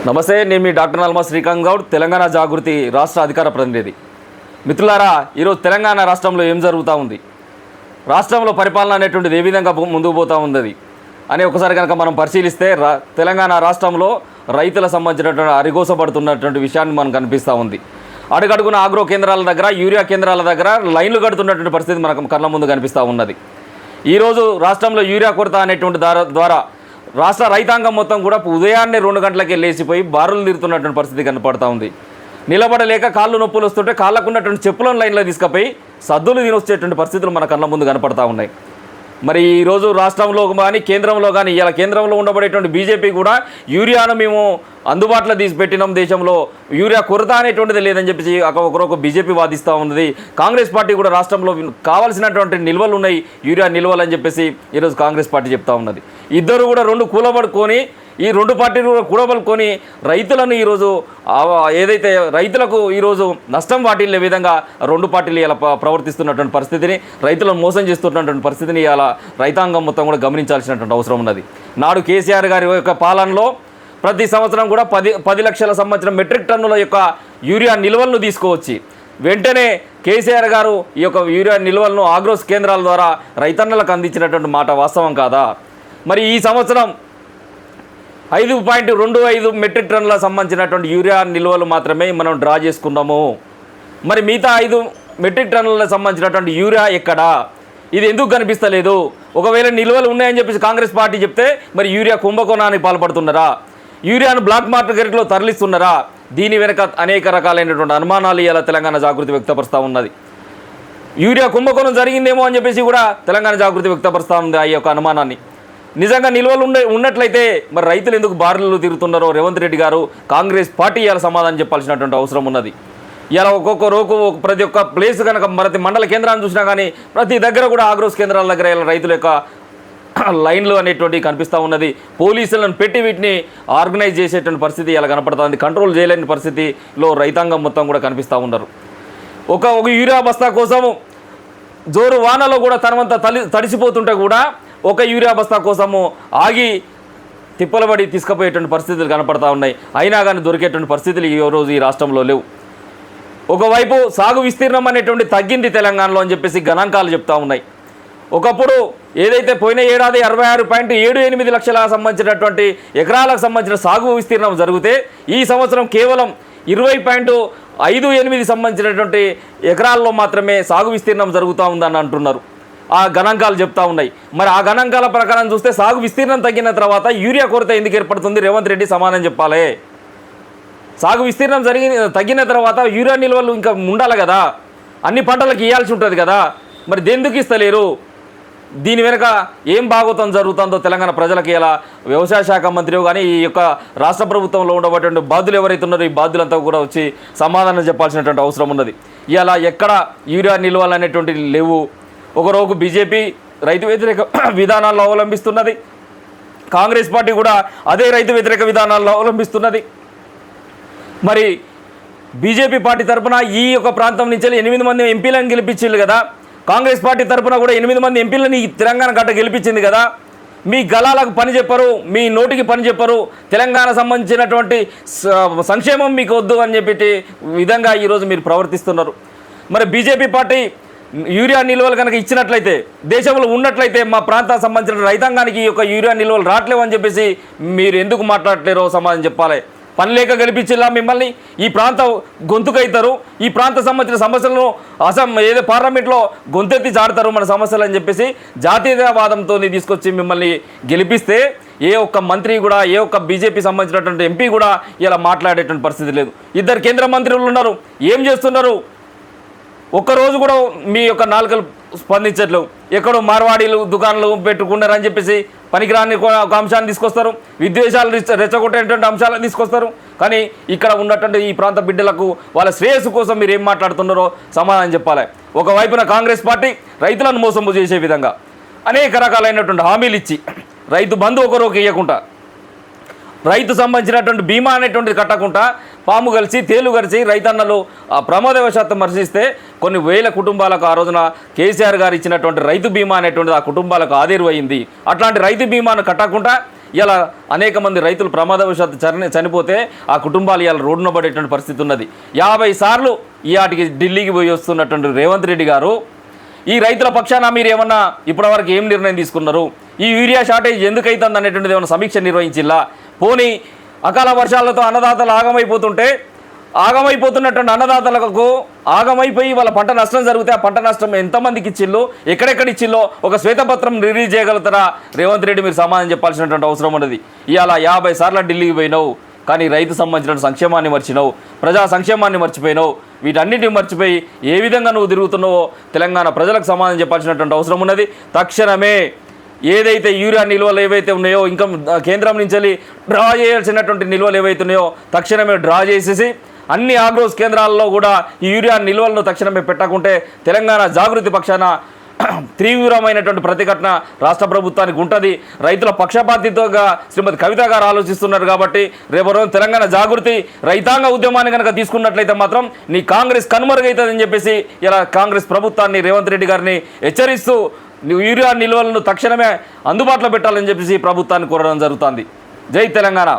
నమస్తే, నేను మీ డాక్టర్ నల్మా శ్రీకాంత్ గౌడ్, తెలంగాణ జాగృతి రాష్ట్ర అధికార ప్రతినిధి. మిత్రులారా, ఈరోజు తెలంగాణ రాష్ట్రంలో ఏం జరుగుతూ ఉంది, రాష్ట్రంలో పరిపాలన అనేటువంటిది ఏ విధంగా ముందుకు పోతూ ఉంది అని ఒకసారి కనుక మనం పరిశీలిస్తే తెలంగాణ రాష్ట్రంలో రైతుల సంబంధించినటువంటి అరిగోసపడుతున్నటువంటి విషయాన్ని మనకు కనిపిస్తూ ఉంది. అడుగడుగున ఆగ్రో కేంద్రాల దగ్గర, యూరియా కేంద్రాల దగ్గర లైన్లు కడుతున్నటువంటి పరిస్థితి మనకు కళ్ళ ముందు కనిపిస్తూ ఉన్నది. ఈరోజు రాష్ట్రంలో యూరియా కొరత అనేటువంటి ద్వారా రాష్ట్ర రైతాంగం మొత్తం కూడా ఉదయాన్నే 2 గంటలకే లేచిపోయి బారులు తీరుతున్నటువంటి పరిస్థితి కనపడతా ఉంది. నిలబడలేక కాళ్ళు నొప్పులు వస్తుంటే కాళ్ళకు ఉన్నటువంటి చెప్పులను లైన్లో తీసుకుపోయి సద్దులు తినొచ్చేటువంటి పరిస్థితులు మన కళ్ళ ముందు కనపడతా ఉన్నాయి. మరి ఈరోజు రాష్ట్రంలో కానీ కేంద్రంలో కానీ ఇలా కేంద్రంలో ఉండబడేటువంటి బీజేపీ కూడా యూరియాను మేము అందుబాటులో తీసిపెట్టినాం, దేశంలో యూరియా కొరత అనేటువంటిది లేదని చెప్పేసి ఒకరొక బీజేపీ వాదిస్తూ ఉన్నది. కాంగ్రెస్ పార్టీ కూడా రాష్ట్రంలో కావాల్సినటువంటి నిల్వలు ఉన్నాయి, యూరియా నిల్వలు అని చెప్పేసి ఈరోజు కాంగ్రెస్ పార్టీ చెప్తా ఉన్నది. ఇద్దరు కూడా రెండు కూలబడుకొని, ఈ రెండు పార్టీలు కూడా కూడబలుకొని రైతులను ఈరోజు ఏదైతే రైతులకు ఈరోజు నష్టం వాటిల్లే విధంగా రెండు పార్టీలు ఇలా ప్రవర్తిస్తున్నటువంటి పరిస్థితిని, రైతులను మోసం చేస్తున్నటువంటి పరిస్థితిని ఇలా రైతాంగం మొత్తం కూడా గమనించాల్సినటువంటి అవసరం ఉన్నది. నాడు కేసీఆర్ గారి యొక్క పాలనలో ప్రతి సంవత్సరం కూడా 10 లక్షల సంబంధించిన మెట్రిక్ టన్నుల యొక్క యూరియా నిల్వలను తీసుకువచ్చి వెంటనే కేసీఆర్ గారు ఈ యొక్క యూరియా నిల్వలను ఆగ్రోస్ కేంద్రాల ద్వారా రైతన్నలకు అందించినటువంటి మాట వాస్తవం కాదా? మరి ఈ సంవత్సరం 5.25 మెట్రిక్ టన్నుల సంబంధించినటువంటి యూరియా నిల్వలు మాత్రమే మనం డ్రా చేసుకున్నాము. మరి మిగతా 5 మెట్రిక్ టన్నులకు సంబంధించినటువంటి యూరియా ఎక్కడా? ఇది ఎందుకు కనిపిస్తలేదు? ఒకవేళ నిల్వలు ఉన్నాయని చెప్పేసి కాంగ్రెస్ పార్టీ చెప్తే మరి యూరియా కుంభకోణానికి పాల్పడుతున్నారా? యూరియాను బ్లాక్ మార్కెట్లో తరలిస్తున్నారా? దీని వెనక అనేక రకాలైనటువంటి అనుమానాలు ఇలా తెలంగాణ జాగృతి వ్యక్తపరుస్తూ ఉన్నది. యూరియా కుంభకోణం జరిగిందేమో అని చెప్పేసి కూడా తెలంగాణ జాగృతి వ్యక్తపరుస్తూ ఉంది ఆ యొక్క అనుమానాన్ని. నిజంగా నిల్వలు ఉన్నట్లయితే మరి రైతులు ఎందుకు బారులు తిరుగుతున్నారో రేవంత్ రెడ్డి గారు, కాంగ్రెస్ పార్టీ ఇలా సమాధానం చెప్పాల్సినటువంటి అవసరం ఉన్నది. ఇలా ఒక్కొక్క రోజు ప్రతి ఒక్క ప్లేస్ కనుక ప్రతి మండల కేంద్రాన్ని చూసినా కానీ ప్రతి దగ్గర కూడా ఆగ్రోస్ కేంద్రాల దగ్గర ఇలా రైతుల యొక్క లైన్లు అనేటువంటివి కనిపిస్తూ ఉన్నది. పోలీసులను పెట్టి వీటిని ఆర్గనైజ్ చేసేటువంటి పరిస్థితి ఇలా కనపడుతుంది. కంట్రోల్ చేయలేని పరిస్థితిలో రైతాంగం మొత్తం కూడా కనిపిస్తూ ఉన్నారు. ఒక యూరియా బస్తా కోసము జోరు వానలో కూడా తనవంతా తడిసిపోతుంటే కూడా ఒక యూరియా బస్తా కోసము ఆగి తిప్పలబడి తీసుకుపోయేటువంటి పరిస్థితులు కనపడతా ఉన్నాయి. అయినా కానీ దొరికేటువంటి పరిస్థితులు ఈ రోజు ఈ రాష్ట్రంలో లేవు. ఒకవైపు సాగు విస్తీర్ణం అనేటువంటి తగ్గింది తెలంగాణలో అని చెప్పేసి గణాంకాలు చెప్తా ఉన్నాయి. ఒకప్పుడు ఏదైతే పోయిన ఏడాది 66.78 లక్షల సంబంధించినటువంటి ఎకరాలకు సంబంధించిన సాగు విస్తీర్ణం జరిగితే ఈ సంవత్సరం కేవలం 20.58 సంబంధించినటువంటి ఎకరాల్లో మాత్రమే సాగు విస్తీర్ణం జరుగుతూ ఉందని అంటున్నారు. ఆ గణాంకాలు చెప్తా ఉన్నాయి. మరి ఆ గణాంకాల ప్రకారం చూస్తే సాగు విస్తీర్ణం తగ్గిన తర్వాత యూరియా కొరత ఎందుకు ఏర్పడుతుంది? రేవంత్ రెడ్డి సమాధానం చెప్పాలి. సాగు విస్తీర్ణం తగ్గిన తర్వాత యూరియా నిల్వలు ఇంకా ఉండాలి కదా, అన్ని పంటలకు ఇవ్వాల్సి ఉంటుంది కదా, మరి దేనికి ఇస్తలేరు? దీని వెనుక ఏం భాగవతం జరుగుతుందో తెలంగాణ ప్రజలకి ఇలా వ్యవసాయ శాఖ మంత్రి కానీ ఈ యొక్క రాష్ట్ర ప్రభుత్వంలో ఉండబటువంటి బాధ్యులు ఎవరైతే ఉన్నారో ఈ బాధ్యులంతా కూడా వచ్చి సమాధానం చెప్పాల్సినటువంటి అవసరం ఉన్నది. ఇలా ఎక్కడ యూరియా నిల్వలు అనేటువంటివి లేవు. ఒకరోజు బీజేపీ రైతు వ్యతిరేక విధానాలను అవలంబిస్తున్నది, కాంగ్రెస్ పార్టీ కూడా అదే రైతు వ్యతిరేక విధానాలను అవలంబిస్తున్నది. మరి బీజేపీ పార్టీ తరఫున ఈ యొక్క ప్రాంతం నుంచి 8 మంది ఎంపీలను గెలిపించింది కదా, కాంగ్రెస్ పార్టీ తరఫున కూడా 8 మంది ఎంపీలని తెలంగాణ గడ్డ గెలిపించింది కదా. మీ గలాలకు పని చెప్పరు, మీ నోటికి పని చెప్పరు, తెలంగాణ సంబంధించినటువంటి సంక్షేమం మీకు వద్దు అని చెప్పి విధంగా ఈరోజు మీరు ప్రవర్తిస్తున్నారు. మరి బీజేపీ పార్టీ యూరియా నిల్వలు కనుక ఇచ్చినట్లయితే, దేశంలో ఉన్నట్లయితే మా ప్రాంతానికి సంబంధించిన రైతాంగానికి ఈ యొక్క యూరియా నిల్వలు రావట్లేవు అని చెప్పేసి మీరు ఎందుకు మాట్లాడలేరో సమాధానం చెప్పాలి. పని లేక గెలిపించిలా మిమ్మల్ని? ఈ ప్రాంత గొంతుకైతారు, ఈ ప్రాంత సంబంధించిన సమస్యలను ఏదో పార్లమెంట్లో గొంతెత్తి చాడతారు మన సమస్యలు అని చెప్పేసి జాతీయవాదంతో తీసుకొచ్చి మిమ్మల్ని గెలిపిస్తే ఏ ఒక్క మంత్రి కూడా, ఏ ఒక్క బీజేపీ సంబంధించినటువంటి ఎంపీ కూడా ఇలా మాట్లాడేటువంటి పరిస్థితి లేదు. 2 కేంద్ర మంత్రులు ఉన్నారు, ఏం చేస్తున్నారు? ఒక్కరోజు కూడా మీ యొక్క నాలుకలు స్పందించట్లేవు. ఎక్కడో మార్వాడీలు దుకాణాలు పెట్టుకున్నారని చెప్పేసి పనికిరాని ఒక అంశాన్ని తీసుకొస్తారు, విద్వేషాలు రెచ్చగొట్టేటువంటి అంశాలను తీసుకొస్తారు. కానీ ఇక్కడ ఉన్నటువంటి ఈ ప్రాంత బిడ్డలకు వాళ్ళ శ్రేయస్సు కోసం మీరు ఏం మాట్లాడుతున్నారో సమాధానం చెప్పాలి. ఒకవైపున కాంగ్రెస్ పార్టీ రైతులను మోసం చేసే విధంగా అనేక రకాలైనటువంటి హామీలు ఇచ్చి రైతు బంధు ఒకరోకి ఇవ్వకుండా, రైతు సంబంధించినటువంటి బీమా అనేటువంటిది కట్టకుండా పాము కలిసి తేలు కలిసి రైతన్నలు ప్రమాదవశాత్తు మరణిస్తే కొన్ని వేల కుటుంబాలకు ఆ రోజున కేసీఆర్ గారు ఇచ్చినటువంటి రైతు బీమా అనేటువంటిది ఆ కుటుంబాలకు ఆదేరువైంది. అట్లాంటి రైతు బీమాను కట్టకుండా ఇలా అనేక మంది రైతులు ప్రమాదవశాత్తు చనిపోతే ఆ కుటుంబాలు ఇలా రోడ్డున పడేటువంటి పరిస్థితి ఉన్నది. 50 సార్లు ఈ ఆటికి ఢిల్లీకి పోయి వస్తున్నటువంటి రేవంత్ రెడ్డి గారు ఈ రైతుల పక్షాన మీరు ఏమన్నా ఇప్పటివరకు ఏం నిర్ణయం తీసుకున్నారు? ఈ యూరియా షార్టేజ్ ఎందుకు అవుతుంది అనేటువంటిది ఏమైనా సమీక్ష నిర్వహించిల్లా? పోనీ అకాల వర్షాలతో అన్నదాతలు ఆగమైపోతున్నటువంటి అన్నదాతలకు ఆగమైపోయి వాళ్ళ పంట నష్టం జరిగితే ఆ పంట నష్టం ఎంతమందికి ఇచ్చిల్లో, ఎక్కడెక్కడ ఇచ్చిల్లో ఒక శ్వేతపత్రం రిలీజ్ చేయగలుగుతారా? రేవంత్ రెడ్డి మీరు సమాధానం చెప్పాల్సినటువంటి అవసరం ఉన్నది. ఇవాళ 50 సార్లు ఢిల్లీకి పోయినావు, కానీ రైతు సంబంధించిన సంక్షేమాన్ని మర్చినావు, ప్రజా సంక్షేమాన్ని మర్చిపోయినావు. వీటన్నిటిని మర్చిపోయి ఏ విధంగా నువ్వు తిరుగుతున్నావో తెలంగాణ ప్రజలకు సమాధానం చెప్పాల్సినటువంటి అవసరం ఉన్నది. తక్షణమే ఏదైతే యూరియా నిల్వలు ఏవైతే ఉన్నాయో, ఇంకా కేంద్రం నుంచి డ్రా చేయాల్సినటువంటి నిల్వలు ఏవైతే ఉన్నాయో తక్షణమే డ్రా చేసేసి అన్ని ఆగ్రోస్ కేంద్రాల్లో కూడా ఈ యూరియా నిల్వలను తక్షణమే పెట్టకుంటే తెలంగాణ జాగృతి పక్షాన తీవ్రమైనటువంటి ప్రతిఘటన రాష్ట్ర ప్రభుత్వానికి ఉంటుంది. రైతుల పక్షపాతితోగా శ్రీమతి కవిత గారు ఆలోచిస్తున్నారు కాబట్టి రేపు రోజు తెలంగాణ జాగృతి రైతాంగ ఉద్యమాన్ని కనుక తీసుకున్నట్లయితే మాత్రం నీ కాంగ్రెస్ కనుమరుగవుతుందని చెప్పేసి ఇలా కాంగ్రెస్ ప్రభుత్వాన్ని రేవంత్ రెడ్డి గారిని హెచ్చరిస్తూ యూరియా నిల్వలను తక్షణమే అందుబాటులో పెట్టాలని చెప్పేసి ప్రభుత్వాన్ని కోరడం జరుగుతుంది. జై తెలంగాణ.